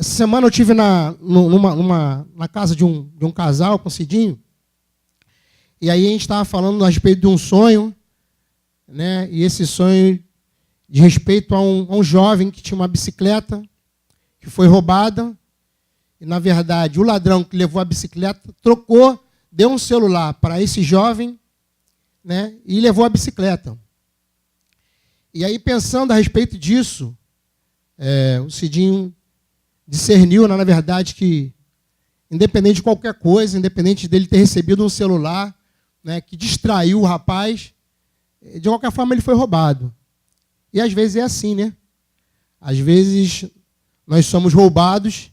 Essa semana eu estive na casa de um casal, com o Cidinho, e aí a gente estava falando a respeito de um sonho, né? E esse sonho de respeito a um jovem que tinha uma bicicleta que foi roubada, e na verdade o ladrão que levou a bicicleta trocou, deu um celular para esse jovem, né? E levou a bicicleta. E aí, pensando a respeito disso, o Cidinho discerniu, na verdade, que independente de qualquer coisa, independente dele ter recebido um celular, né, que distraiu o rapaz, de qualquer forma ele foi roubado. E às vezes é assim, né? Às vezes nós somos roubados,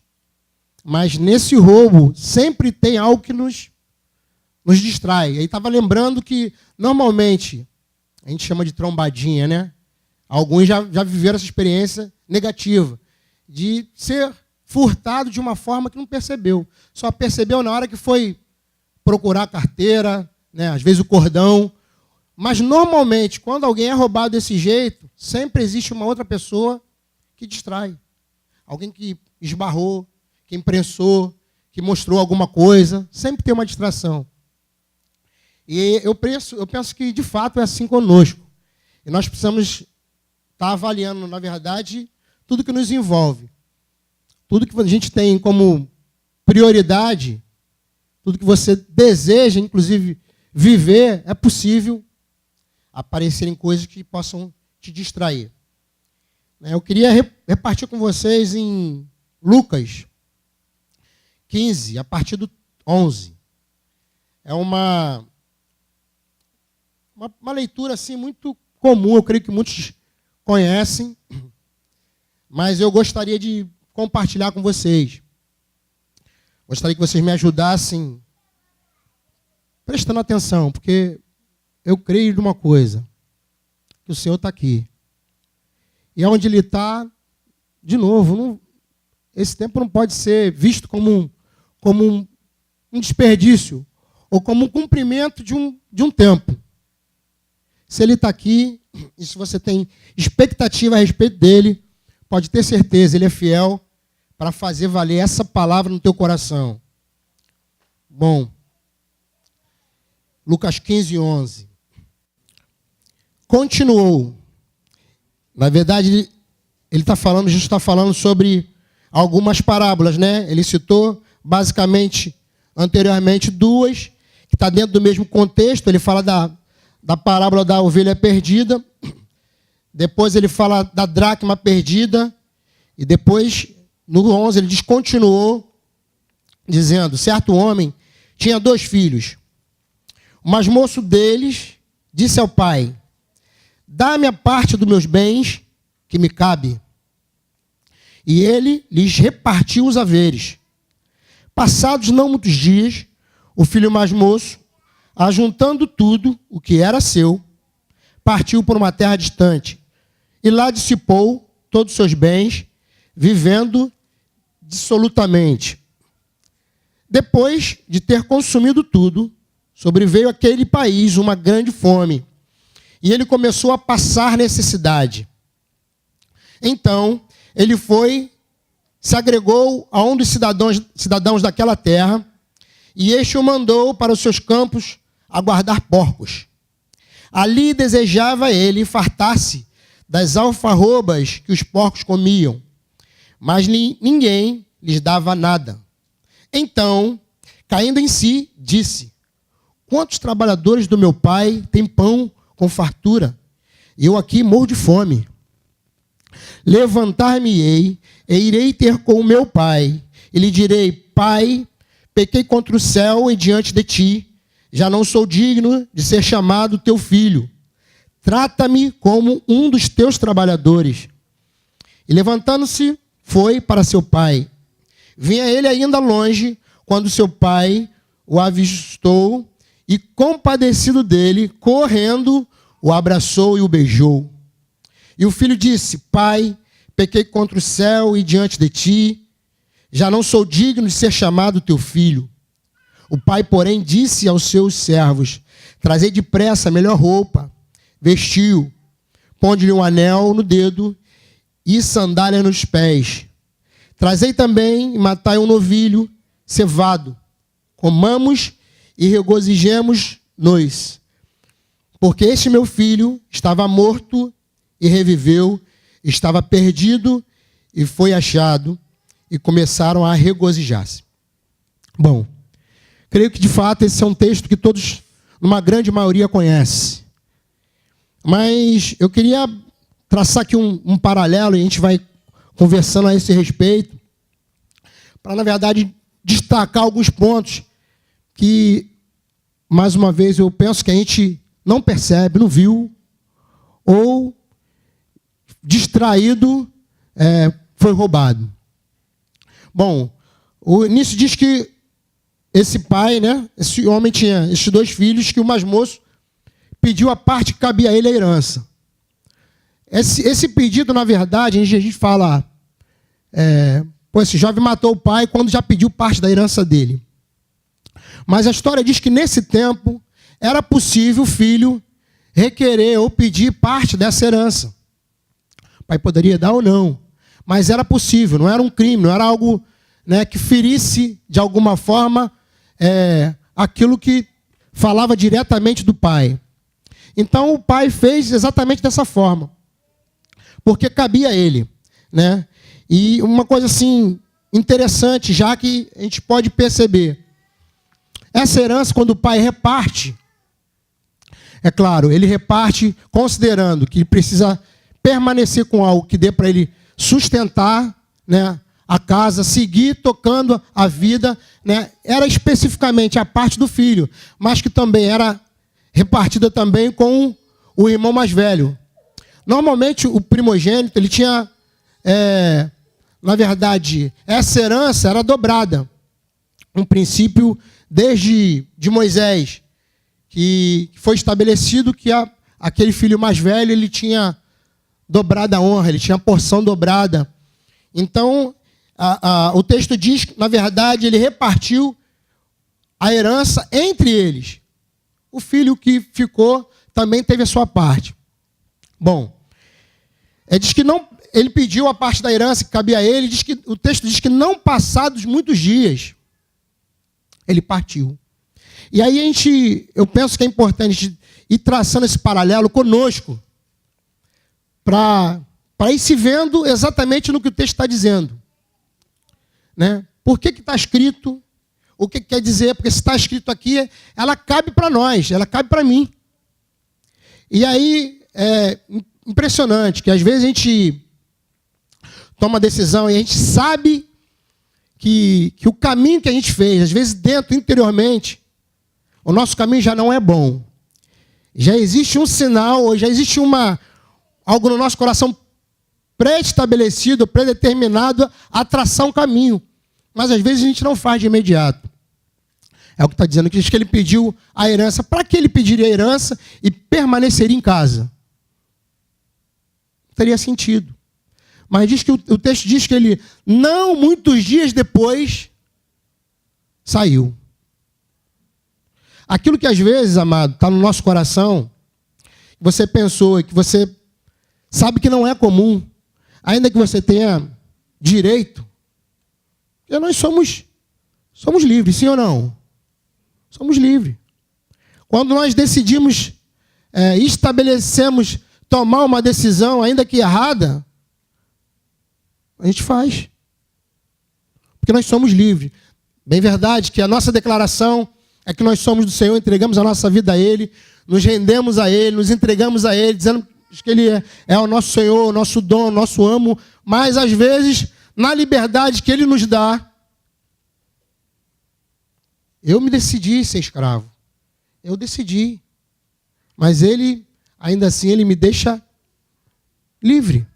mas nesse roubo sempre tem algo que nos distrai. Aí estava lembrando que, normalmente, a gente chama de trombadinha, né? Alguns já viveram essa experiência negativa, de ser furtado de uma forma que não percebeu. Só percebeu na hora que foi procurar a carteira, né? Às vezes o cordão. Mas, normalmente, quando alguém é roubado desse jeito, sempre existe uma outra pessoa que distrai. Alguém que esbarrou, que imprensou, que mostrou alguma coisa. Sempre tem uma distração. E eu penso que, de fato, é assim conosco. E nós precisamos estar avaliando, na verdade, tudo que nos envolve. Tudo que a gente tem como prioridade, tudo que você deseja, inclusive, viver, é possível aparecerem coisas que possam te distrair. Eu queria repartir com vocês em Lucas 15, a partir do 11. É uma leitura assim, muito comum, eu creio que muitos conhecem, mas eu gostaria de compartilhar com vocês. Gostaria que vocês me ajudassem prestando atenção, porque eu creio numa coisa, que o Senhor está aqui. E onde Ele está, de novo, esse tempo não pode ser visto como um desperdício, ou como um cumprimento de um tempo. Se Ele está aqui, e se você tem expectativa a respeito dEle, pode ter certeza, Ele é fiel para fazer valer essa palavra no teu coração. Bom, Lucas 15, 11. Continuou. Na verdade, Jesus está falando sobre algumas parábolas, né? Ele citou, basicamente, anteriormente, duas, que está dentro do mesmo contexto. Ele fala da parábola da ovelha perdida, depois ele fala da dracma perdida, e depois, no 11, ele diz, continuou, dizendo, certo homem tinha 2 filhos. O mais moço deles disse ao pai, dá-me a parte dos meus bens que me cabe. E ele lhes repartiu os haveres. Passados não muitos dias, o filho mais moço, ajuntando tudo o que era seu, partiu por uma terra distante, e lá dissipou todos os seus bens, vivendo dissolutamente. Depois de ter consumido tudo, sobreveio àquele país uma grande fome, e ele começou a passar necessidade. Então, ele se agregou a um dos cidadãos daquela terra, e este o mandou para os seus campos a guardar porcos. Ali desejava ele fartar-se das alfarrobas que os porcos comiam, mas ninguém lhes dava nada. Então, caindo em si, disse, quantos trabalhadores do meu pai têm pão com fartura, e eu aqui morro de fome? Levantar-me-ei e irei ter com o meu pai, e lhe direi, pai, pequei contra o céu e diante de ti, já não sou digno de ser chamado teu filho. Trata-me como um dos teus trabalhadores. E levantando-se, foi para seu pai. Vinha ele ainda longe, quando seu pai o avistou, e compadecido dele, correndo, o abraçou e o beijou. E o filho disse, pai, pequei contra o céu e diante de ti, já não sou digno de ser chamado teu filho. O pai, porém, disse aos seus servos, trazei depressa a melhor roupa, vestiu, ponde-lhe um anel no dedo e sandália nos pés. Trazei também e matai um novilho cevado. Comamos e regozijemos-nos. Porque este meu filho estava morto e reviveu, estava perdido e foi achado, e começaram a regozijar-se. Bom, creio que de fato esse é um texto que todos, numa grande maioria, conhecem. Mas eu queria traçar aqui um paralelo, e a gente vai conversando a esse respeito, para, na verdade, destacar alguns pontos que, mais uma vez, eu penso que a gente não percebe, não viu, ou distraído, foi roubado. Bom, o início diz que esse pai, né, esse homem tinha esses 2 filhos, que o mais moço pediu a parte que cabia a ele, a herança. Esse pedido, na verdade, a gente fala, esse jovem matou o pai quando já pediu parte da herança dele. Mas a história diz que nesse tempo era possível o filho requerer ou pedir parte dessa herança. O pai poderia dar ou não, mas era possível, não era um crime, não era algo, né, que ferisse de alguma forma aquilo que falava diretamente do pai. Então o pai fez exatamente dessa forma, porque cabia a ele, né? E uma coisa assim interessante, já que a gente pode perceber, essa herança, quando o pai reparte, é claro, ele reparte considerando que ele precisa permanecer com algo que dê para ele sustentar, né, a casa, seguir tocando a vida, né? Era especificamente a parte do filho, mas que também era repartida também com o irmão mais velho. Normalmente o primogênito, ele tinha, na verdade, essa herança era dobrada. Um princípio desde de Moisés, que foi estabelecido que aquele filho mais velho, ele tinha dobrada a honra, ele tinha porção dobrada. Então, o texto diz que, na verdade, ele repartiu a herança entre eles. O filho que ficou também teve a sua parte. Bom, diz que não, ele pediu a parte da herança que cabia a ele, o texto diz que não passados muitos dias, ele partiu. E aí eu penso que é importante ir traçando esse paralelo conosco, para ir se vendo exatamente no que o texto está dizendo. Né? Por que está escrito? O que quer dizer? Porque se está escrito aqui, ela cabe para nós, ela cabe para mim. E aí, é impressionante que às vezes a gente toma decisão e a gente sabe que o caminho que a gente fez, às vezes dentro, interiormente, o nosso caminho já não é bom. Já existe um sinal, ou já existe algo no nosso coração pré-estabelecido, predeterminado a traçar um caminho. Mas às vezes a gente não faz de imediato. É o que está dizendo, que diz que ele pediu a herança. Para que ele pediria a herança e permaneceria em casa? Não teria sentido. Mas diz que o texto diz que ele, não muitos dias depois, saiu. Aquilo que às vezes, amado, está no nosso coração, você pensou, que você sabe que não é comum, ainda que você tenha direito, porque nós somos livres, sim ou não? Somos livres. Quando nós decidimos, estabelecemos tomar uma decisão, ainda que errada, a gente faz. Porque nós somos livres. Bem verdade que a nossa declaração é que nós somos do Senhor, entregamos a nossa vida a Ele, nos rendemos a Ele, nos entregamos a Ele, dizendo que Ele é o nosso Senhor, o nosso dom, o nosso amo, mas às vezes, na liberdade que Ele nos dá, eu me decidi ser escravo. Eu decidi. Mas Ele, ainda assim, Ele me deixa livre.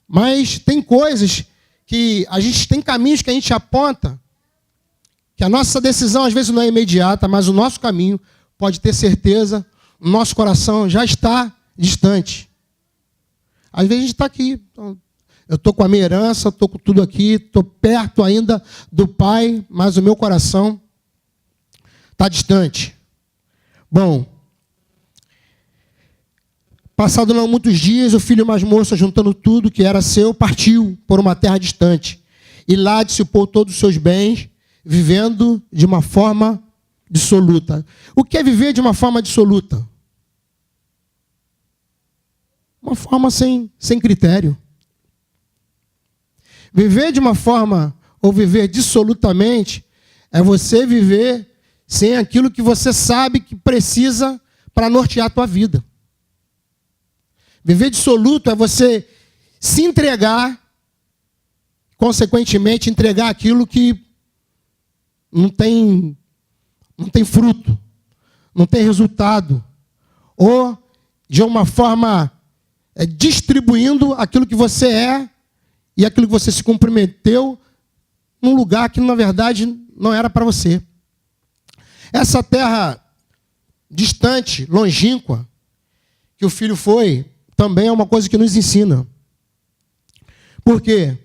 Mas tem coisas que a gente tem caminhos que a gente aponta, que a nossa decisão às vezes não é imediata, mas o nosso caminho, pode ter certeza, o nosso coração já está distante. Às vezes a gente está aqui, eu estou com a minha herança, estou com tudo aqui, estou perto ainda do Pai, mas o meu coração está distante. Bom, Passado não muitos dias, o filho mais moço, juntando tudo que era seu, partiu por uma terra distante. E lá dissipou todos os seus bens, vivendo de uma forma dissoluta. O que é viver de uma forma dissoluta? Uma forma sem critério. Viver de uma forma, ou viver dissolutamente, é você viver sem aquilo que você sabe que precisa para nortear a tua vida. Viver dissoluto é você se entregar, consequentemente, entregar aquilo que não tem fruto, não tem resultado. Ou, de uma forma, distribuindo aquilo que você é e aquilo que você se comprometeu num lugar que, na verdade, não era para você. Essa terra distante, longínqua, que o filho foi, também é uma coisa que nos ensina. Por quê?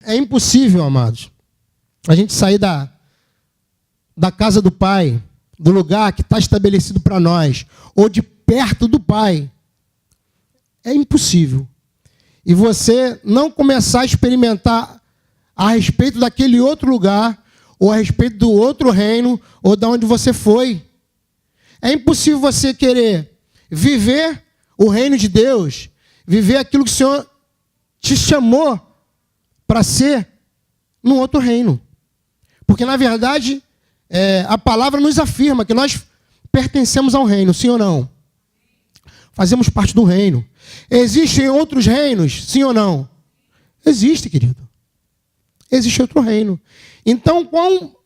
É impossível, amados, a gente sair da casa do Pai, do lugar que está estabelecido para nós, ou de perto do Pai. É impossível. E você não começar a experimentar a respeito daquele outro lugar, ou a respeito do outro reino, ou de onde você foi. É impossível você querer viver o reino de Deus, viver aquilo que o Senhor te chamou para ser num outro reino. Porque, na verdade, a palavra nos afirma que nós pertencemos ao reino, sim ou não? Fazemos parte do reino. Existem outros reinos, sim ou não? Existe, querido. Existe outro reino. Então, qual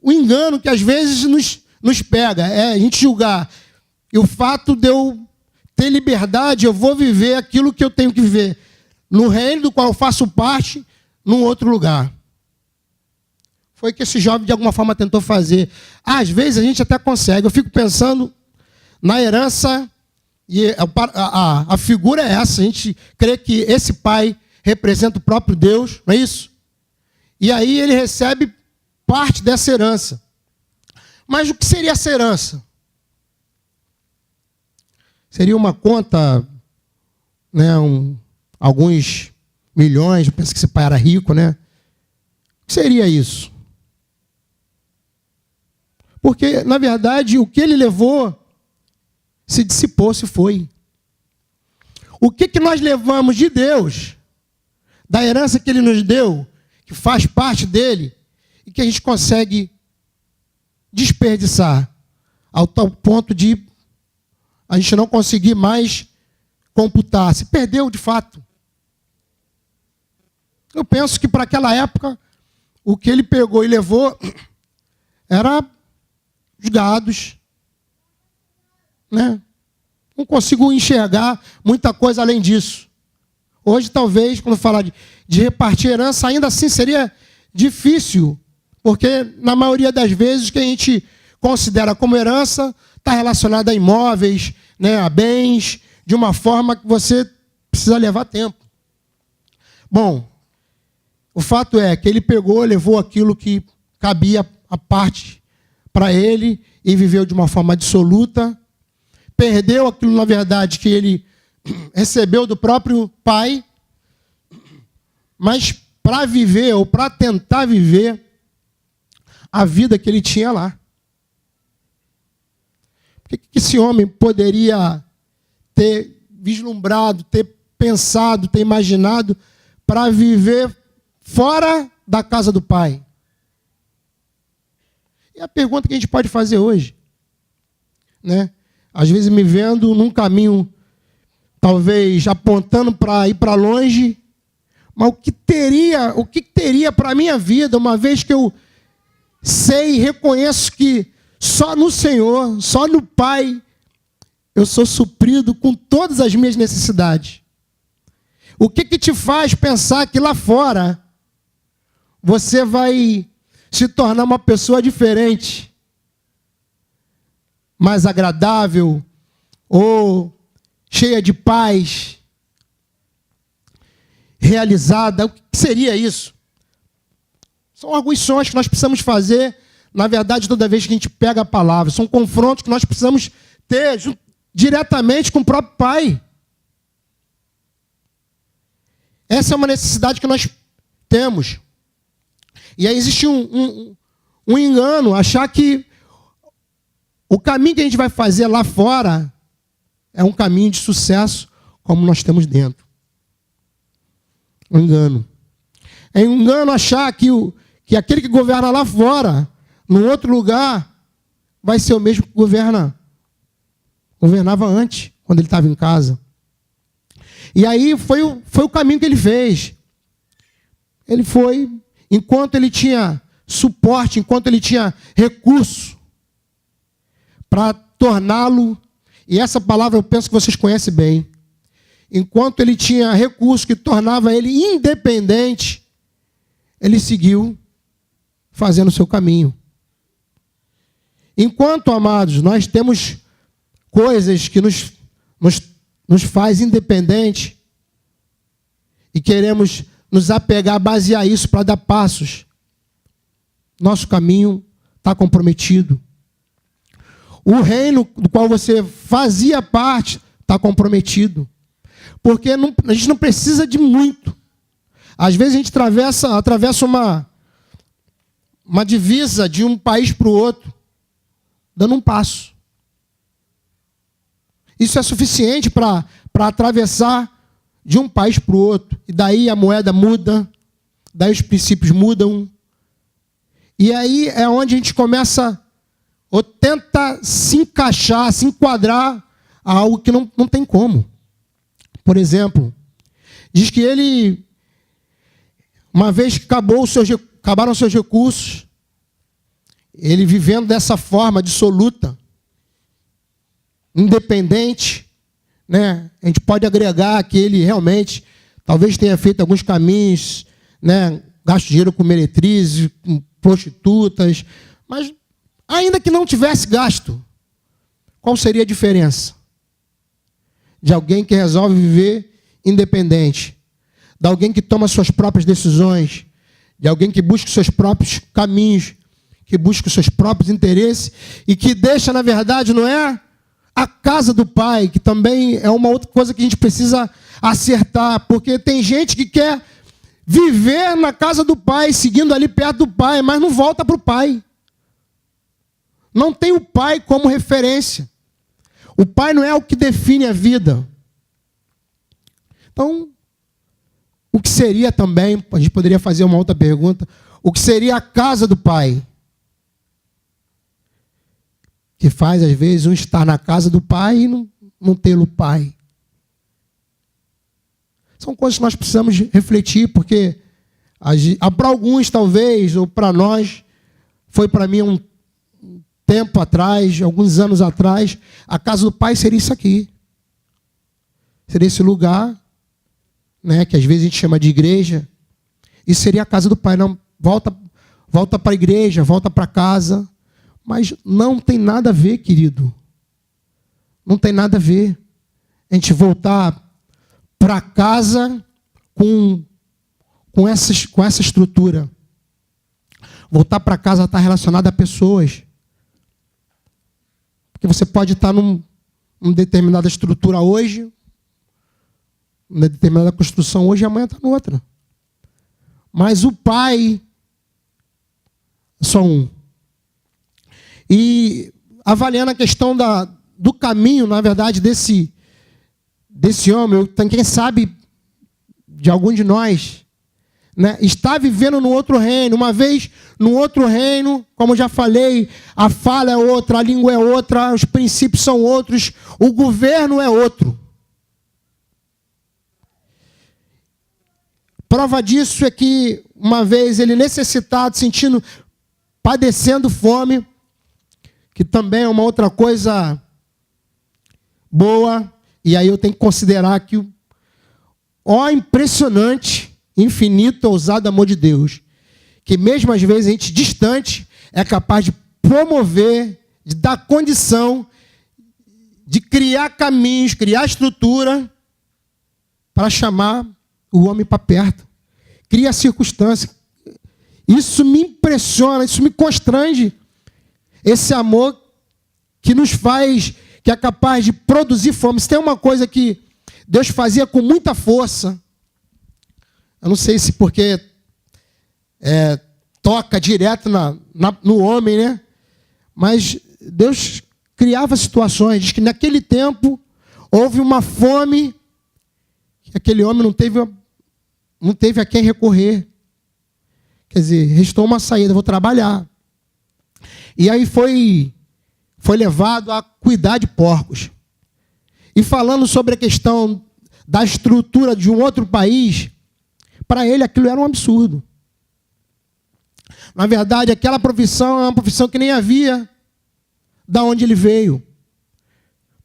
o engano que às vezes nos pega é a gente julgar. E o fato de eu ter liberdade, eu vou viver aquilo que eu tenho que viver no reino do qual eu faço parte, num outro lugar. Foi o que esse jovem, de alguma forma, tentou fazer. Às vezes, a gente até consegue. Eu fico pensando na herança, e a figura é essa. A gente crê que esse pai representa o próprio Deus, não é isso? E aí ele recebe parte dessa herança. Mas o que seria essa herança? Seria uma conta, né, alguns milhões, eu penso que esse pai era rico, né? O que seria isso? Porque, na verdade, o que ele levou se dissipou, se foi. O que nós levamos de Deus, da herança que ele nos deu, que faz parte dele, e que a gente consegue desperdiçar, ao tal ponto de a gente não conseguir mais computar. Se perdeu, de fato. Eu penso que, para aquela época, o que ele pegou e levou era os gados, né? Não consigo enxergar muita coisa além disso. Hoje, talvez, quando falar de repartir herança, ainda assim seria difícil, porque, na maioria das vezes, o que a gente considera como herança está relacionado a imóveis, né, a bens, de uma forma que você precisa levar tempo. Bom, o fato é que ele pegou, levou aquilo que cabia a parte para ele e viveu de uma forma dissoluta, perdeu aquilo, na verdade, que ele recebeu do próprio pai, mas para viver, ou para tentar viver a vida que ele tinha lá. O que esse homem poderia ter vislumbrado, ter pensado, ter imaginado para viver fora da casa do Pai? E a pergunta que a gente pode fazer hoje, né? Às vezes me vendo num caminho, talvez apontando para ir para longe, mas o que teria para a minha vida, uma vez que eu sei e reconheço que só no Senhor, só no Pai, eu sou suprido com todas as minhas necessidades. O que te faz pensar que lá fora você vai se tornar uma pessoa diferente, mais agradável, ou cheia de paz, realizada? O que seria isso? São alguns sons que nós precisamos fazer, na verdade, toda vez que a gente pega a palavra. São confrontos que nós precisamos ter diretamente com o próprio Pai. Essa é uma necessidade que nós temos. E aí existe um engano, achar que o caminho que a gente vai fazer lá fora é um caminho de sucesso, como nós temos dentro. Um engano. É um engano achar que aquele que governa lá fora, num outro lugar, vai ser o mesmo que governava antes, quando ele estava em casa. E aí foi o caminho que ele fez. Ele foi, enquanto ele tinha suporte, enquanto ele tinha recurso para torná-lo, e essa palavra eu penso que vocês conhecem bem, enquanto ele tinha recurso que tornava ele independente, ele seguiu fazendo o seu caminho. Enquanto, amados, nós temos coisas que nos faz independente e queremos nos apegar, basear isso para dar passos, nosso caminho está comprometido. O reino do qual você fazia parte está comprometido. Porque a gente não precisa de muito. Às vezes a gente atravessa uma divisa de um país para o outro, dando um passo. Isso é suficiente para atravessar de um país para o outro. E daí a moeda muda, daí os princípios mudam. E aí é onde a gente começa, ou tenta se encaixar, se enquadrar a algo que não tem como. Por exemplo, diz que ele, uma vez que acabaram seus recursos, ele vivendo dessa forma dissoluta, independente, né? A gente pode agregar que ele realmente talvez tenha feito alguns caminhos, né? Gasto dinheiro com meretrizes, com prostitutas, mas ainda que não tivesse gasto, qual seria a diferença de alguém que resolve viver independente, de alguém que toma suas próprias decisões, de alguém que busca os seus próprios caminhos, que busca os seus próprios interesses e que deixa, na verdade, não é a casa do pai, que também é uma outra coisa que a gente precisa acertar, porque tem gente que quer viver na casa do pai, seguindo ali perto do pai, mas não volta para o pai. Não tem o pai como referência. O pai não é o que define a vida. Então, o que seria também, a gente poderia fazer uma outra pergunta, o que seria a casa do pai? Que faz, às vezes, um estar na casa do pai e não tê-lo pai. São coisas que nós precisamos refletir, porque para alguns, talvez, ou para nós, foi para mim um tempo atrás, alguns anos atrás, a casa do pai seria isso aqui. Seria esse lugar, né, que às vezes a gente chama de igreja. Isso seria a casa do pai. Não, volta para a igreja, volta para casa. Mas não tem nada a ver, querido. Não tem nada a ver. A gente voltar para casa com essa estrutura. Voltar para casa está relacionado a pessoas. Porque você pode estar numa determinada estrutura hoje, numa determinada construção hoje, e amanhã está noutra. Mas o pai é só um. E avaliando a questão do caminho, na verdade, desse homem, quem sabe de algum de nós, né, está vivendo no outro reino. Uma vez no outro reino, como já falei, a fala é outra, a língua é outra, os princípios são outros, o governo é outro. Prova disso é que uma vez ele necessitado, padecendo fome, que também é uma outra coisa boa, e aí eu tenho que considerar que impressionante, infinito, ousado amor de Deus, que mesmo às vezes a gente distante é capaz de promover, de dar condição, de criar caminhos, criar estrutura para chamar o homem para perto. Cria circunstância. Isso me impressiona, isso me constrange. Esse amor que nos faz, que é capaz de produzir fome. Se tem uma coisa que Deus fazia com muita força, Eu não sei se porque toca direto no homem, né? Mas Deus criava situações. Diz que naquele tempo houve uma fome que aquele homem não teve a quem recorrer. Quer dizer, restou uma saída, vou trabalhar. E aí foi levado a cuidar de porcos. E falando sobre a questão da estrutura de um outro país, para ele aquilo era um absurdo. Na verdade, aquela profissão é uma profissão que nem havia da onde ele veio.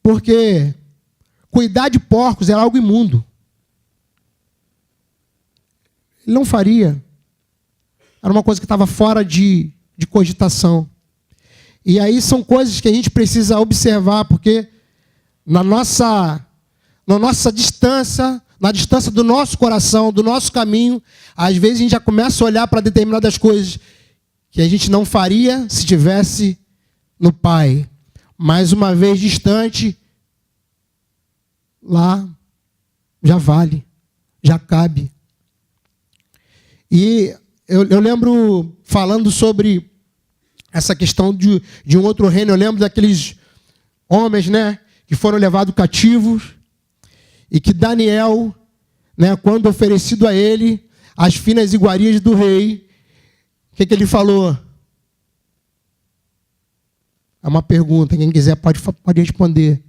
Porque cuidar de porcos era algo imundo. Ele não faria. Era uma coisa que estava fora de cogitação. E aí são coisas que a gente precisa observar, porque na nossa distância, na distância do nosso coração, do nosso caminho, às vezes a gente já começa a olhar para determinadas coisas que a gente não faria se tivesse no Pai. Mais uma vez distante, lá já vale, já cabe. E eu lembro, falando sobre essa questão de um outro reino, eu lembro daqueles homens, né, que foram levados cativos, e que Daniel, né, quando oferecido a ele as finas iguarias do rei, o que ele falou? É uma pergunta, quem quiser pode responder.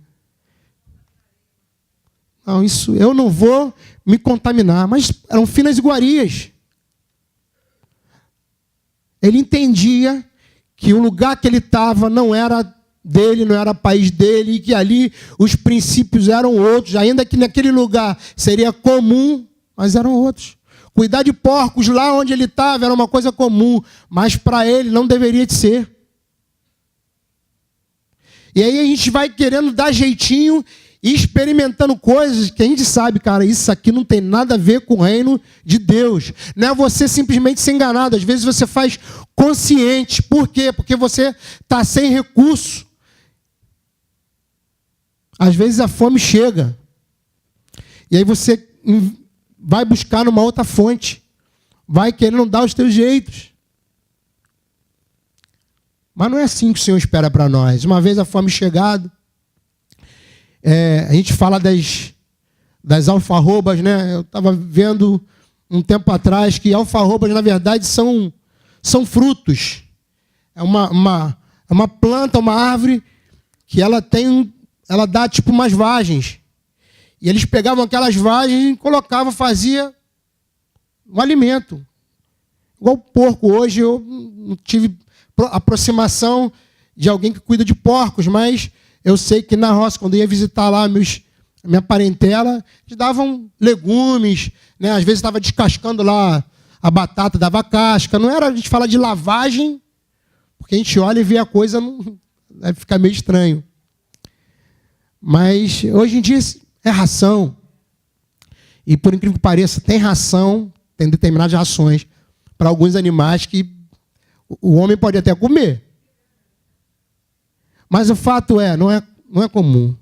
Não, isso eu não vou me contaminar, mas eram finas iguarias. Ele entendia que o lugar que ele estava não era dele, não era país dele, e que ali os princípios eram outros, ainda que naquele lugar seria comum, mas eram outros. Cuidar de porcos lá onde ele estava era uma coisa comum, mas para ele não deveria de ser. E aí a gente vai querendo dar jeitinho e experimentando coisas que a gente sabe, cara, isso aqui não tem nada a ver com o reino de Deus. Não é você simplesmente ser enganado. Às vezes você faz consciente. Por quê? Porque você está sem recurso. Às vezes a fome chega. E aí você vai buscar numa outra fonte. Vai querendo dar os teus jeitos. Mas não é assim que o Senhor espera para nós. Uma vez a fome chegada, a gente fala das alfarrobas, né? Eu estava vendo um tempo atrás que alfarrobas, na verdade, são frutos. É uma planta, uma árvore, que ela dá tipo umas vagens. E eles pegavam aquelas vagens e colocavam, fazia um alimento. Igual o porco. Hoje eu não tive aproximação de alguém que cuida de porcos, mas eu sei que na roça, quando eu ia visitar lá minha parentela, eles davam legumes, né? Às vezes estava descascando lá a batata, dava casca. Não era a gente falar de lavagem, porque a gente olha e vê a coisa, deve ficar meio estranho. Mas hoje em dia é ração. E por incrível que pareça, tem ração, tem determinadas rações para alguns animais que o homem pode até comer. Mas o fato não é comum.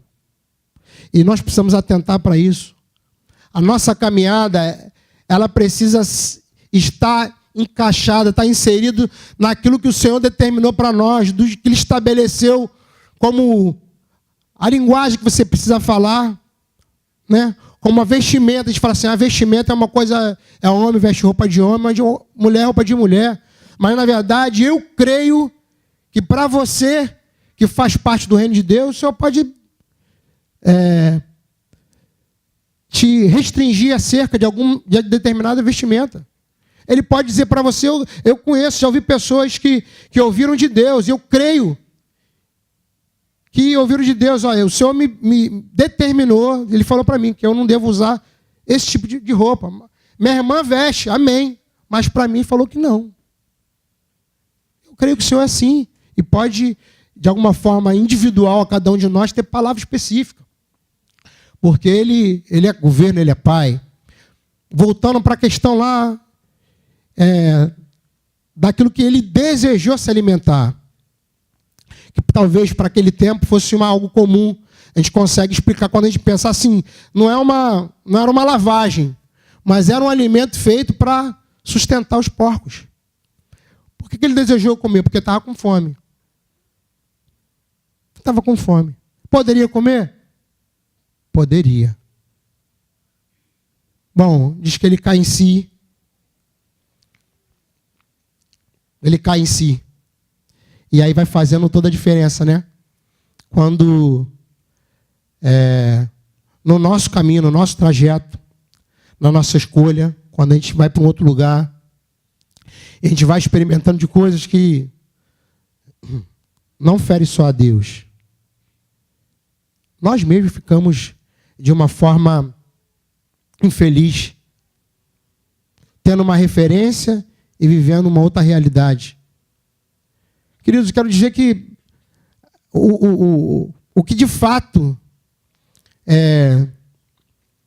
E nós precisamos atentar para isso. A nossa caminhada, ela precisa estar encaixada, estar inserido naquilo que o Senhor determinou para nós, do que Ele estabeleceu como a linguagem que você precisa falar, né? Como a vestimenta. A gente fala assim, a vestimenta é uma coisa, homem veste roupa de homem, mas mulher roupa de mulher. Mas, na verdade, eu creio que para você, que faz parte do reino de Deus, o Senhor pode te restringir acerca de determinada vestimenta. Ele pode dizer para você, eu conheço, já ouvi pessoas que ouviram de Deus, eu creio que ouviram de Deus. Olha, o Senhor me determinou, Ele falou para mim que eu não devo usar esse tipo de roupa. Minha irmã veste, amém, mas para mim falou que não. Eu creio que o Senhor é assim, e pode, de alguma forma individual, a cada um de nós, ter palavra específica. Porque Ele é governo, Ele é Pai. Voltando para a questão lá, daquilo que Ele desejou se alimentar. Que talvez para aquele tempo fosse algo comum. A gente consegue explicar quando a gente pensa assim, não era uma lavagem, mas era um alimento feito para sustentar os porcos. Por que ele desejou comer? Porque estava com fome. Estava com fome. Poderia comer? Poderia. Bom, diz que ele cai em si. Ele cai em si. E aí vai fazendo toda a diferença, né? Quando no nosso caminho, no nosso trajeto, na nossa escolha, quando a gente vai para um outro lugar, a gente vai experimentando de coisas que não ferem só a Deus. Nós mesmos ficamos de uma forma infeliz, tendo uma referência e vivendo uma outra realidade. Queridos, quero dizer que o que de fato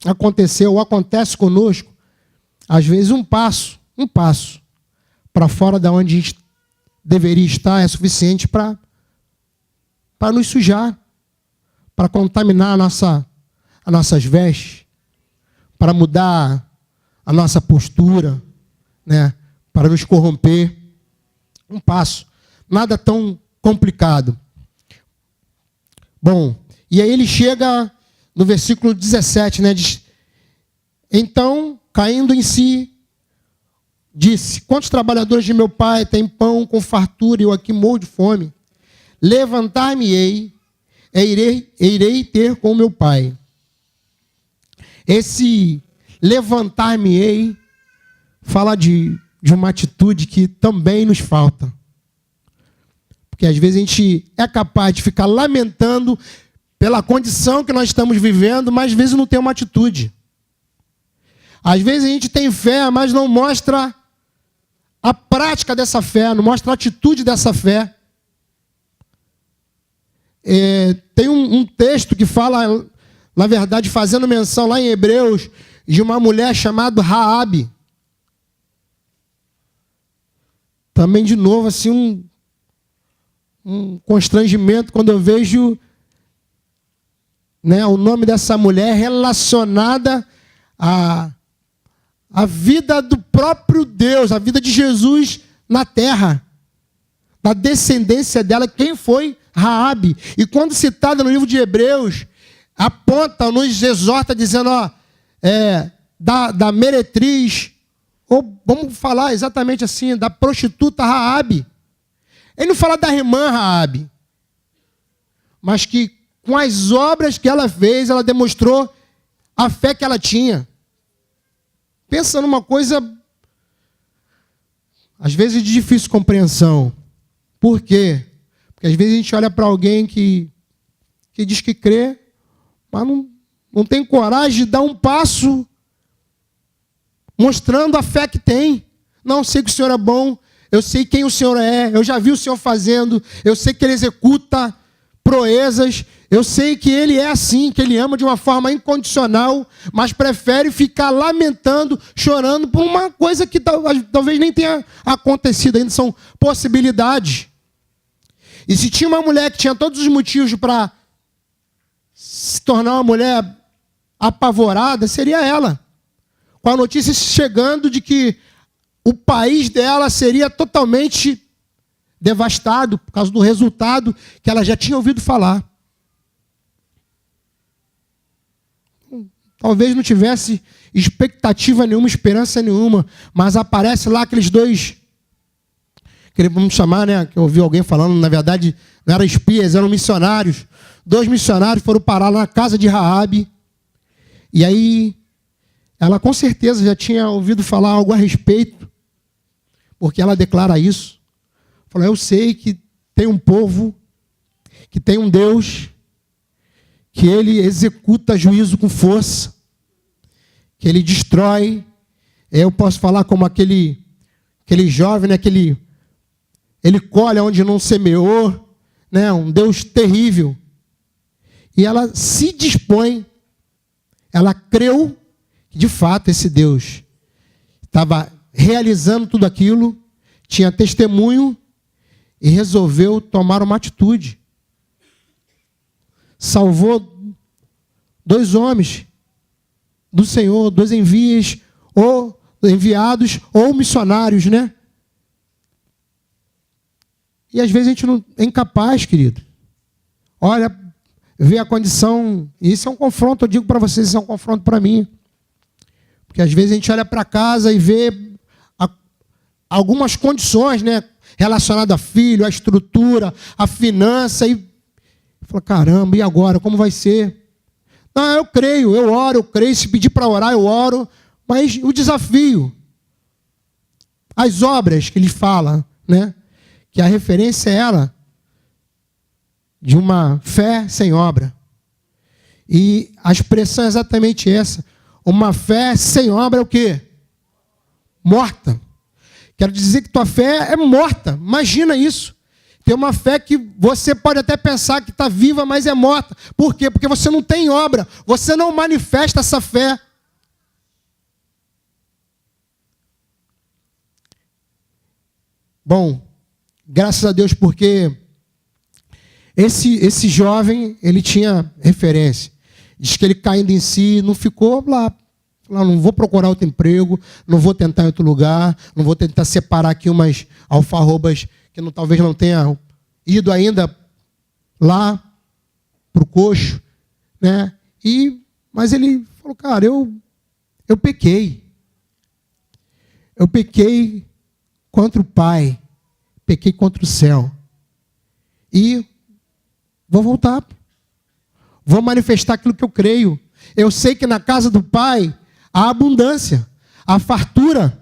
aconteceu ou acontece conosco, às vezes um passo para fora da onde a gente deveria estar é suficiente para nos sujar, para contaminar as nossas vestes, para mudar a nossa postura, né? Para nos corromper. Um passo. Nada tão complicado. Bom, e aí ele chega no versículo 17, né? Diz, então, caindo em si, disse, quantos trabalhadores de meu pai têm pão com fartura e eu aqui morro de fome? Levantar-me-ei e irei ter com meu pai. Esse levantar-me-ei fala de uma atitude que também nos falta. Porque às vezes a gente é capaz de ficar lamentando pela condição que nós estamos vivendo, mas às vezes não tem uma atitude. Às vezes a gente tem fé, mas não mostra a prática dessa fé, não mostra a atitude dessa fé. Tem um texto que fala, na verdade, fazendo menção lá em Hebreus, de uma mulher chamada Raabe. Também, de novo, assim, um constrangimento quando eu vejo, né, o nome dessa mulher relacionada à vida do próprio Deus, a vida de Jesus na terra, da descendência dela. Quem foi Raabe? E quando citada no livro de Hebreus, aponta, nos exorta, dizendo, da meretriz, ou vamos falar exatamente assim, da prostituta Raabe. Ele não fala da irmã Raabe, mas que com as obras que ela fez, ela demonstrou a fé que ela tinha. Pensa numa coisa, às vezes, de difícil compreensão. Por quê? Porque às vezes a gente olha para alguém que diz que crê, mas não tem coragem de dar um passo mostrando a fé que tem. Não, eu sei que o Senhor é bom, eu sei quem o Senhor é, eu já vi o Senhor fazendo, eu sei que Ele executa proezas, eu sei que Ele é assim, que Ele ama de uma forma incondicional, mas prefere ficar lamentando, chorando por uma coisa que talvez nem tenha acontecido ainda, são possibilidades. E se tinha uma mulher que tinha todos os motivos para se tornar uma mulher apavorada, seria ela. Com a notícia chegando de que o país dela seria totalmente devastado por causa do resultado que ela já tinha ouvido falar. Talvez não tivesse expectativa nenhuma, esperança nenhuma, mas aparece lá aqueles dois, que vamos chamar, né, que eu ouvi alguém falando, na verdade não eram espias, eram missionários. 2 missionários foram parar na casa de Raabe, e aí ela com certeza já tinha ouvido falar algo a respeito, porque ela declara isso. Falou, eu sei que tem um povo, que tem um Deus, que Ele executa juízo com força, que Ele destrói. Eu posso falar como aquele jovem, né, ele colhe onde não semeou, né, um Deus terrível. E ela se dispõe, ela creu que de fato esse Deus estava realizando tudo aquilo, tinha testemunho e resolveu tomar uma atitude. Salvou 2 homens do Senhor, 2 envias, ou enviados, ou missionários, né? E às vezes a gente não é incapaz, querido. Olha, vê a condição, isso é um confronto, eu digo para vocês, isso é um confronto para mim. Porque às vezes a gente olha para casa e vê algumas condições, né, relacionadas a filho, a estrutura, a finança, e fala, caramba, e agora, como vai ser? Não, eu creio, eu oro, eu creio, se pedir para orar, eu oro, mas o desafio, as obras que ele fala, né, que a referência é ela, de uma fé sem obra. E a expressão é exatamente essa. Uma fé sem obra é o quê? Morta. Quero dizer que tua fé é morta. Imagina isso. Tem uma fé que você pode até pensar que está viva, mas é morta. Por quê? Porque você não tem obra. Você não manifesta essa fé. Bom, graças a Deus, porque esse jovem, ele tinha referência. Diz que ele caindo em si, não ficou lá. Não vou procurar outro emprego, não vou tentar em outro lugar, não vou tentar separar aqui umas alfarrobas que talvez não tenha ido ainda lá para o coxo, né? Mas ele falou, cara, eu pequei. Eu pequei contra o Pai, pequei contra o céu. E vou voltar. Vou manifestar aquilo que eu creio. Eu sei que na casa do Pai há abundância, há fartura.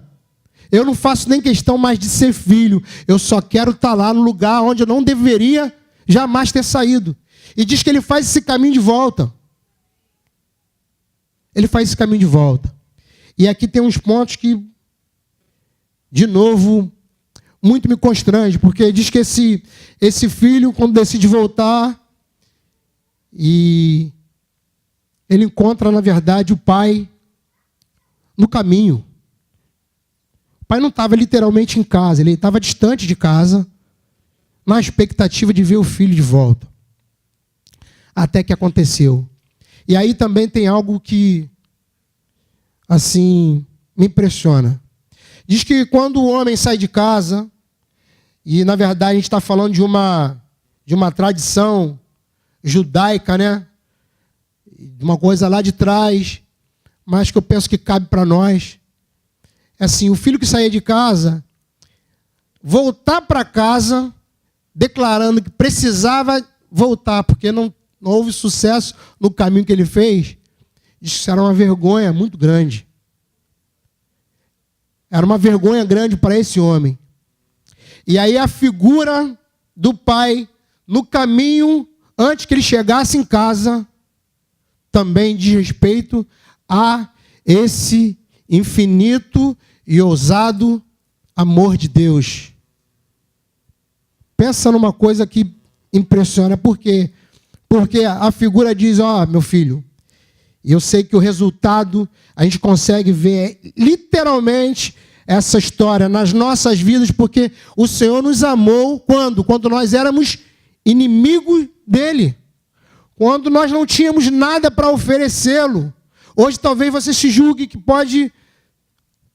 Eu não faço nem questão mais de ser filho. Eu só quero estar lá no lugar onde eu não deveria jamais ter saído. E diz que ele faz esse caminho de volta. Ele faz esse caminho de volta. E aqui tem uns pontos que, de novo, muito me constrange, porque diz que esse filho, quando decide voltar, e ele encontra, na verdade, o pai no caminho. O pai não estava literalmente em casa, ele estava distante de casa, na expectativa de ver o filho de volta. Até que aconteceu. E aí também tem algo que, assim, me impressiona. Diz que quando o homem sai de casa, e na verdade a gente está falando de uma tradição judaica, né? De uma coisa lá de trás, mas que eu penso que cabe para nós. É assim, o filho que saía de casa, voltar para casa, declarando que precisava voltar, porque não houve sucesso no caminho que ele fez, diz que era uma vergonha muito grande. Era uma vergonha grande para esse homem. E aí a figura do pai, no caminho, antes que ele chegasse em casa, também diz respeito a esse infinito e ousado amor de Deus. Pensa numa coisa que impressiona. Por quê? Porque a figura diz, meu filho, eu sei que o resultado a gente consegue ver literalmente essa história nas nossas vidas, porque o Senhor nos amou quando? Quando nós éramos inimigos dele. Quando nós não tínhamos nada para oferecê-lo. Hoje talvez você se julgue que o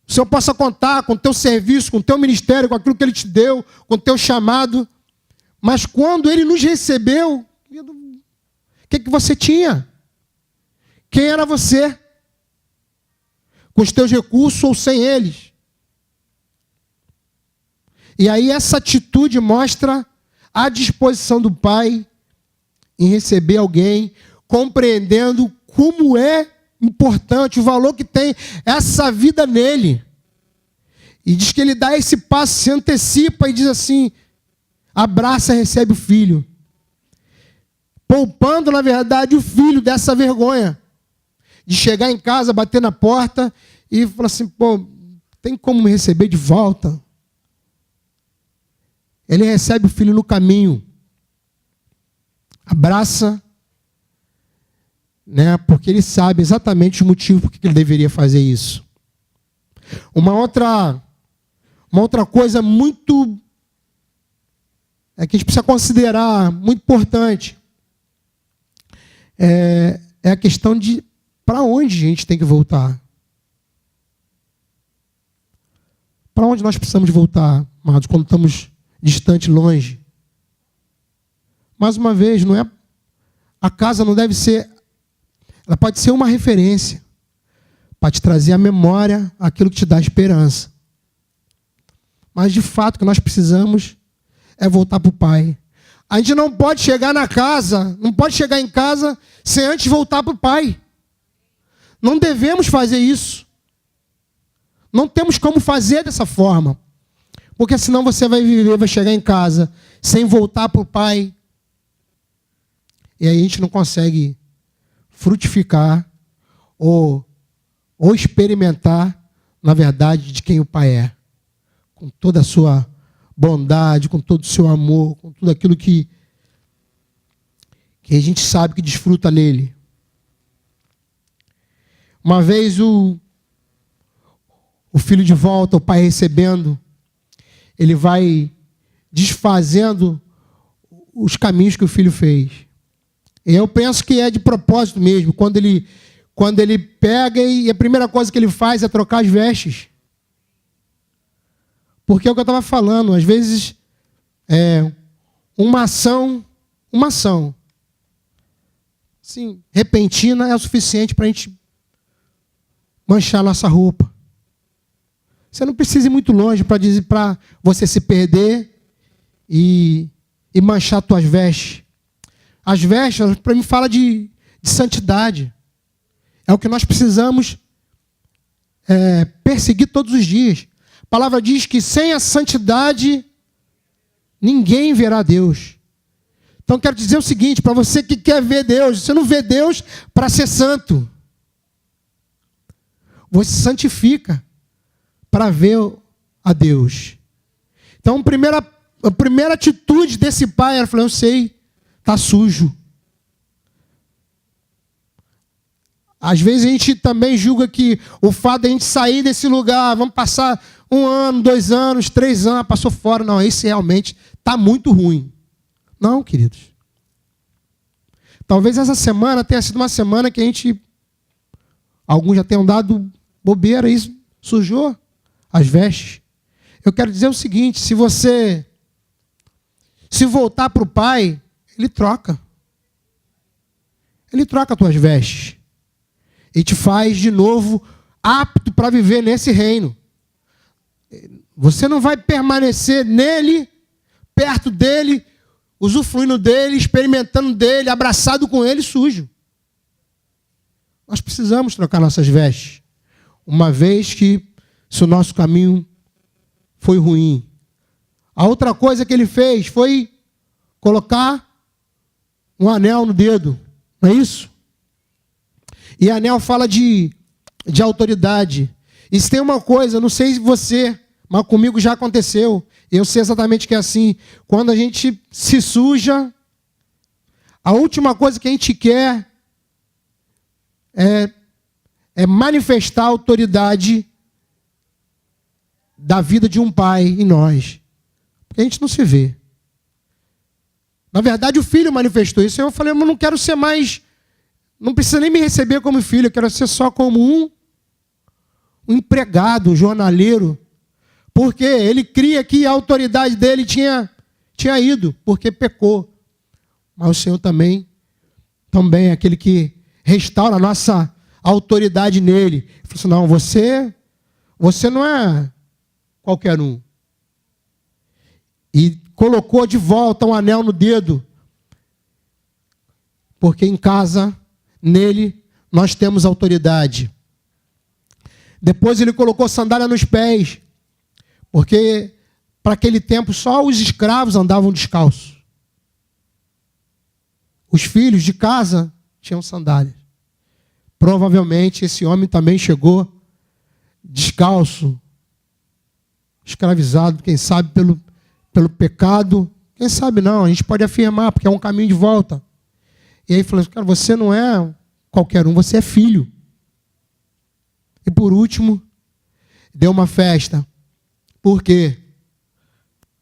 Senhor possa contar com o teu serviço, com o teu ministério, com aquilo que Ele te deu, com o teu chamado. Mas quando Ele nos recebeu, o que você tinha? Quem era você? Com os teus recursos ou sem eles? E aí essa atitude mostra a disposição do Pai em receber alguém, compreendendo como é importante, o valor que tem essa vida nele. E diz que ele dá esse passo, se antecipa e diz assim, abraça e recebe o filho. Poupando, na verdade, o filho dessa vergonha. De chegar em casa, bater na porta e falar assim, tem como me receber de volta? Ele recebe o filho no caminho. Abraça, né, porque ele sabe exatamente o motivo por que ele deveria fazer isso. Uma outra coisa muito que a gente precisa considerar, muito importante, é a questão de para onde a gente tem que voltar. Para onde nós precisamos voltar, amados, quando estamos distante, longe? Mais uma vez, não é, a casa não deve ser, ela pode ser uma referência para te trazer à memória aquilo que te dá esperança. Mas, de fato, o que nós precisamos é voltar para o Pai. A gente não pode chegar na casa, não pode chegar em casa sem antes voltar para o Pai. Não devemos fazer isso. Não temos como fazer dessa forma. Porque senão você vai viver, vai chegar em casa sem voltar para o Pai. E aí a gente não consegue frutificar ou experimentar, na verdade, de quem o Pai é. Com toda a sua bondade, com todo o seu amor, com tudo aquilo que a gente sabe que desfruta nele. Uma vez o filho de volta, o pai recebendo, ele vai desfazendo os caminhos que o filho fez. E eu penso que é de propósito mesmo, quando ele pega e a primeira coisa que ele faz é trocar as vestes. Porque é o que eu estava falando, às vezes uma ação, assim, repentina é o suficiente para a gente manchar nossa roupa. Você não precisa ir muito longe para você se perder e manchar suas vestes. As vestes, para mim, fala de santidade. É o que nós precisamos perseguir todos os dias. A palavra diz que sem a santidade, ninguém verá Deus. Então, quero dizer o seguinte, para você que quer ver Deus, você não vê Deus para ser santo. Você se santifica para ver a Deus. Então, a primeira atitude desse pai era falar, eu sei, está sujo. Às vezes a gente também julga que o fato de a gente sair desse lugar, vamos passar 1 ano, 2 anos, 3 anos, passou fora. Não, esse realmente está muito ruim. Não, queridos. Talvez essa semana tenha sido uma semana que alguns já tenham dado bobeira, isso sujou as vestes. Eu quero dizer o seguinte, se voltar para o Pai, Ele troca. Ele troca as tuas vestes. E te faz de novo apto para viver nesse reino. Você não vai permanecer nele, perto dele, usufruindo dele, experimentando dele, abraçado com ele, sujo. Nós precisamos trocar nossas vestes. Uma vez que, se o nosso caminho foi ruim. A outra coisa que ele fez foi colocar um anel no dedo. Não é isso? E anel fala de autoridade. E se tem uma coisa, não sei se você, mas comigo já aconteceu. Eu sei exatamente que é assim. Quando a gente se suja, a última coisa que a gente quer é manifestar a autoridade da vida de um pai em nós. Porque a gente não se vê. Na verdade, o filho manifestou isso. Eu falei, mas não quero ser mais... Não precisa nem me receber como filho. Eu quero ser só como um empregado, um jornaleiro. Porque ele cria que a autoridade dele tinha ido, porque pecou. Mas o Senhor também é aquele que restaura a nossa autoridade nele. Ele falou assim, não, você não é qualquer um. E colocou de volta um anel no dedo. Porque em casa, nele, nós temos autoridade. Depois ele colocou sandália nos pés. Porque, para aquele tempo, só os escravos andavam descalços. Os filhos de casa tinham sandálias. Provavelmente, esse homem também chegou descalço, escravizado, quem sabe pelo pecado. Quem sabe não, a gente pode afirmar, porque é um caminho de volta. E aí falou, cara, você não é qualquer um, você é filho. E por último, deu uma festa. Por quê?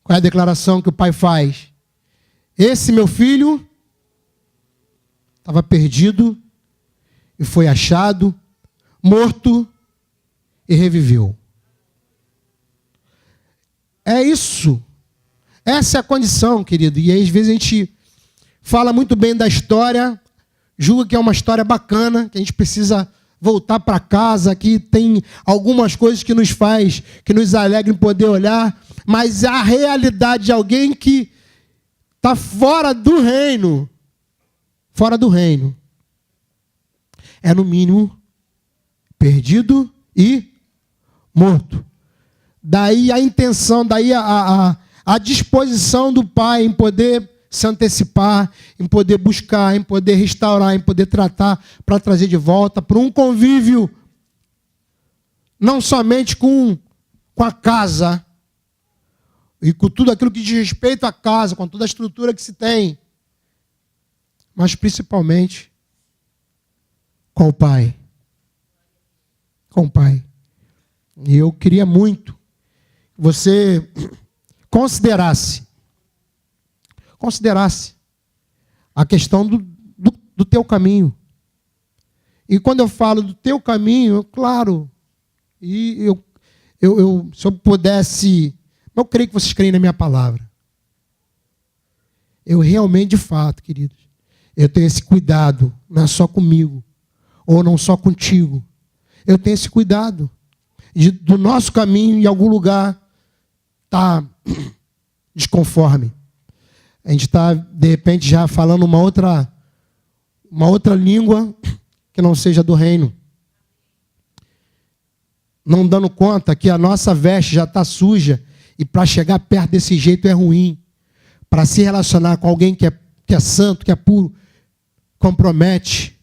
Qual é a declaração que o pai faz? Esse meu filho estava perdido e foi achado, morto e reviveu. é isso. Essa é a condição, querido. E aí, às vezes a gente fala muito bem da história, julga que é uma história bacana, que a gente precisa voltar para casa, que tem algumas coisas que nos alegram em poder olhar, mas a realidade de alguém que está fora do reino, é no mínimo perdido e morto. Daí a intenção, daí a disposição do Pai em poder se antecipar, em poder buscar, em poder restaurar, em poder tratar, para trazer de volta para um convívio, não somente com a casa, e com tudo aquilo que diz respeito à casa, com toda a estrutura que se tem, mas principalmente com o Pai. Com o Pai. E eu queria muito que você considerasse a questão do teu caminho. E quando eu falo do teu caminho, claro, e se eu pudesse, eu creio que vocês creem na minha palavra. Eu realmente, de fato, queridos, eu tenho esse cuidado, não é só comigo, ou não só contigo. Eu tenho esse cuidado do nosso caminho em algum lugar tá desconforme. A gente está, de repente, já falando uma outra língua que não seja do reino. Não dando conta que a nossa veste já está suja e para chegar perto desse jeito é ruim. Para se relacionar com alguém que é santo, que é puro, compromete.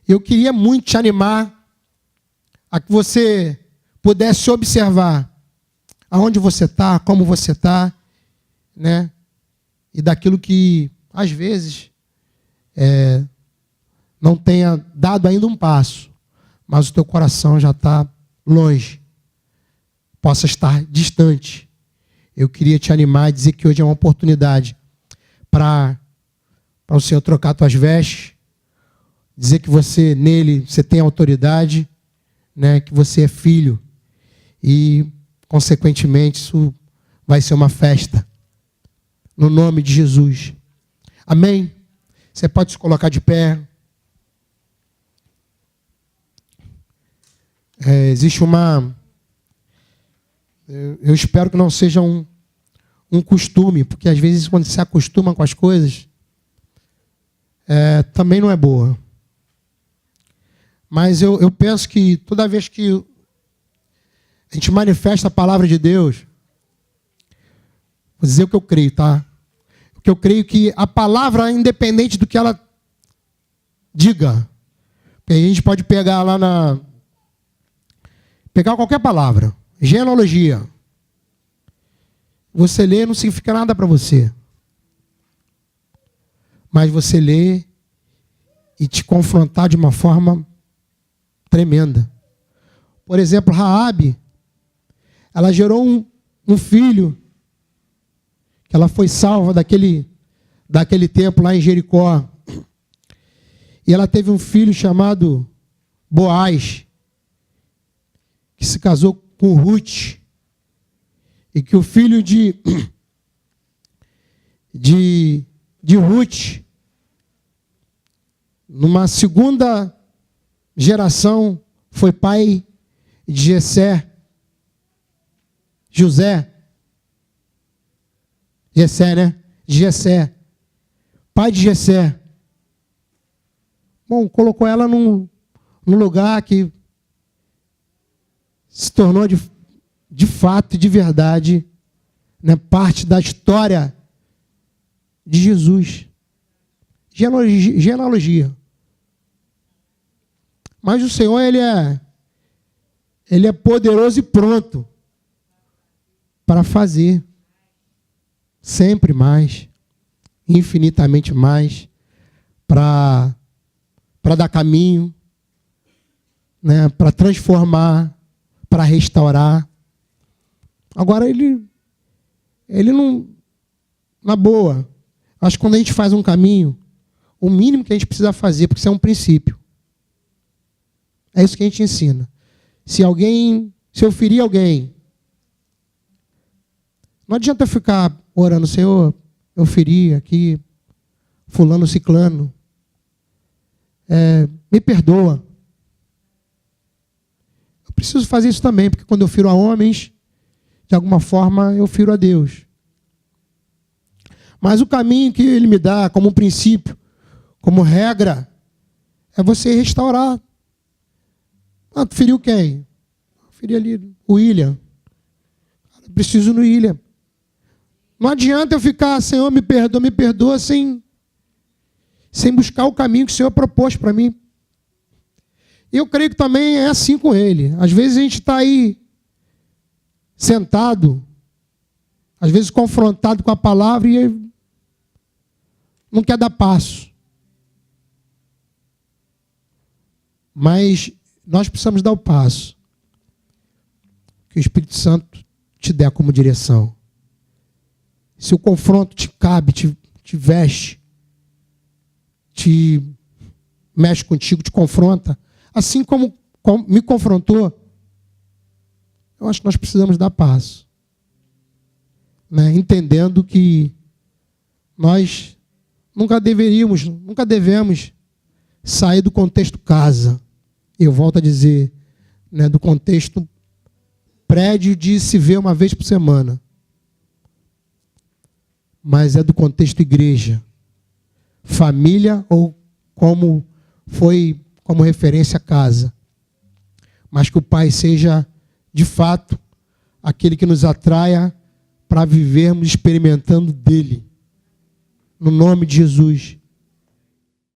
Eu queria muito te animar a que você pudesse observar aonde você está, como você está, né? E daquilo que, às vezes, não tenha dado ainda um passo, mas o teu coração já está longe, possa estar distante. Eu queria te animar e dizer que hoje é uma oportunidade para o Senhor trocar tuas vestes, dizer que nele você tem autoridade, né, que você é filho, e, consequentemente, isso vai ser uma festa. No nome de Jesus. Amém? Você pode se colocar de pé. Existe uma... Eu espero que não seja um costume, porque às vezes quando se acostuma com as coisas, também não é boa. Mas eu penso que toda vez que a gente manifesta a palavra de Deus, vou dizer o que eu creio, tá? O que eu creio que a palavra, independente do que ela diga, porque a gente pode pegar lá pegar qualquer palavra, genealogia. Você lê não significa nada para você. Mas você lê e te confrontar de uma forma tremenda. Por exemplo, Raabe, ela gerou um filho, que ela foi salva daquele tempo lá em Jericó. E ela teve um filho chamado Boaz, que se casou com Ruth, e que o filho de Ruth, numa segunda geração, foi pai de Jessé, pai de Jessé. Bom, colocou ela num lugar que se tornou de fato e de verdade, né, parte da história de Jesus. Genealogia. Mas o Senhor, Ele é poderoso e pronto para fazer sempre mais, infinitamente mais, para dar caminho, né, para transformar, para restaurar. Agora, ele não... Na boa, acho que quando a gente faz um caminho, o mínimo que a gente precisa fazer, porque isso é um princípio. É isso que a gente ensina. Se eu ferir alguém, Não adianta eu ficar orando, Senhor, eu feri aqui, fulano, ciclano. Me perdoa. Eu preciso fazer isso também, porque quando eu firo a homens, de alguma forma eu firo a Deus. Mas o caminho que Ele me dá, como princípio, como regra, é você restaurar. Tu feriu quem? Feri ali o William. Eu preciso no William. Não adianta eu ficar, Senhor, me perdoa, sem buscar o caminho que o Senhor propôs para mim. Eu creio que também é assim com Ele. Às vezes a gente está aí sentado, às vezes confrontado com a palavra e não quer dar passo. Mas nós precisamos dar o passo que o Espírito Santo te der como direção. Se o confronto te cabe, te veste, te mexe contigo, te confronta, assim como me confrontou, eu acho que nós precisamos dar passo. Né? Entendendo que nós nunca devemos sair do contexto casa. Eu volto a dizer, né, do contexto prédio de se ver uma vez por semana. Mas é do contexto igreja. Família ou como referência casa. Mas que o Pai seja, de fato, aquele que nos atraia para vivermos experimentando dele. No nome de Jesus.